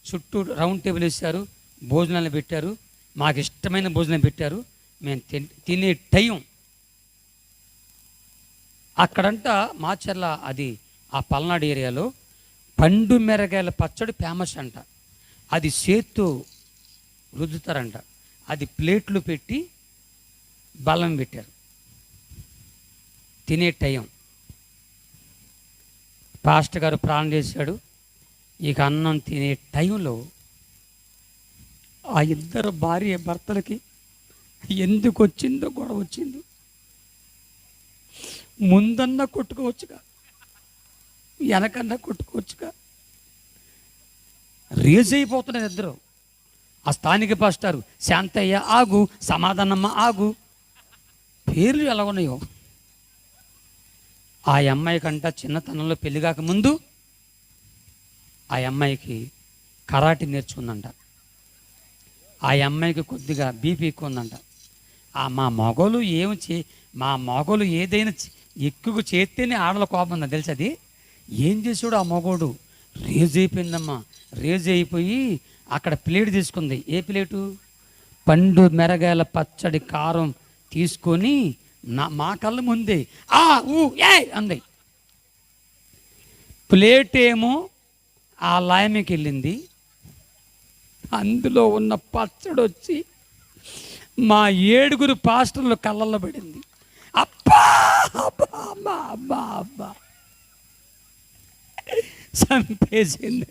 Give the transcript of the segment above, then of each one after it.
చుట్టూ round table వేశారు, భోజనాలు పెట్టారు, మాకు ఇష్టమైన భోజనం పెట్టారు. మేము తినే టైం అక్కడంట మాచర్ల, అది ఆ పల్నాడు ఏరియాలో పండు మిరగాయల పచ్చడి ఫేమస్ అంట. అది చేత్తో రుద్దుతారంట. అది ప్లేట్లు పెట్టి బల్లం పెట్టారు. తినే టైం పాస్టర్ గారు ప్రాణం చేశాడు. ఇక అన్నం తినే టైంలో ఆ ఇద్దరు భార్య భర్తలకి ఎందుకు వచ్చిందో గొడవ వచ్చిందో. ముందన్నా కొట్టుకోవచ్చుగా, వెనకన్నా కొట్టుకోవచ్చుగా. రేజ్ అయిపోతున్నారు ఇద్దరు. ఆ స్థానిక పాస్టారు, శాంతయ్య ఆగు, సమాధానమ్మ ఆగు, పేర్లు ఎలా ఉన్నాయో. ఆ అమ్మాయి కంట చిన్నతనంలో పెళ్లి కాకముందు ఆ అమ్మాయికి కరాటే నేర్చుకుందంట. ఆ అమ్మాయికి కొద్దిగా బీపీ ఎక్కువ ఉందంట. మా మగోళ్ళు ఏదైనా ఎక్కువ చేస్తేనే ఆడల కోపం ఉందా తెలుసు. అది ఏం చేసాడు ఆ మగోడు, రేజ్ అయిపోయిందమ్మా. రేజ్ అయిపోయి అక్కడ ప్లేట్ తీసుకుంది. ఏ ప్లేటు? పండు మిరగాయల పచ్చడి కారం తీసుకొని మా కళ్ళ ముందే ఏ అంది. ప్లేట్ ఏమో ఆ లాయమికి వెళ్ళింది. అందులో ఉన్న పచ్చడి వచ్చి మా 7 పాస్టర్ల కళ్ళల్లో పడింది. అబ్బా అబ్బా అబ్బా అబ్బా అబ్బా చంపేసింది.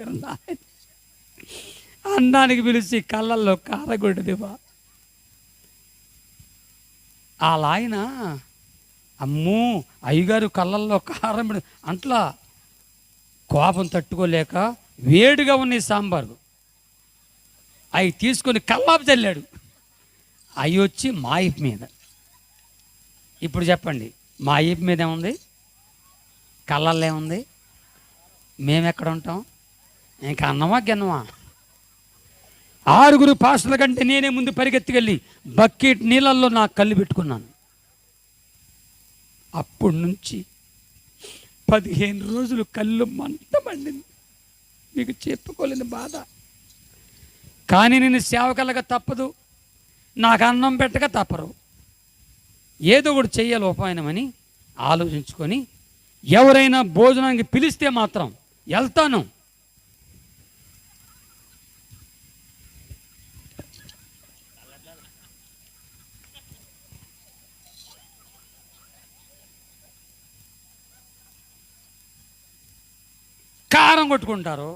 అన్నానికి పిలిచి కళ్ళల్లో కారగొడ్డదివా. ఆయన అమ్మో అయ్యగారు కళ్ళల్లో కారం అంట్లా కోపం తట్టుకోలేక వేడిగా ఉన్న సాంబారు అవి తీసుకొని కల్లాపు చల్లాడు. అవి వచ్చి మా ఈపు మీద. ఇప్పుడు చెప్పండి, మా ఈపు మీద ఏముంది? కళ్ళల్లో ఏముంది? మేమెక్కడ ఉంటాం? ఇంకా అన్నమా గన్నమా? 6 పాస్టర్ల కంటే నేనే ముందు పరిగెత్తుకెళ్ళి బకెట్ నీళ్ళల్లో నా కళ్ళు పెట్టుకున్నాను. అప్పటి నుంచి 15 రోజులు కళ్ళు మంట మండింది. మీకు చెప్పుకోలేని బాధ. కానీ నేను సేవకులుగా తప్పదు, నాకు అన్నం పెట్టక తప్పరు. ఏదో ఒకటి చెయ్యాలి ఉపాయనమని ఆలోచించుకొని ఎవరైనా భోజనానికి పిలిస్తే మాత్రం వెళ్తాను. కారం కొట్టుకుంటారు.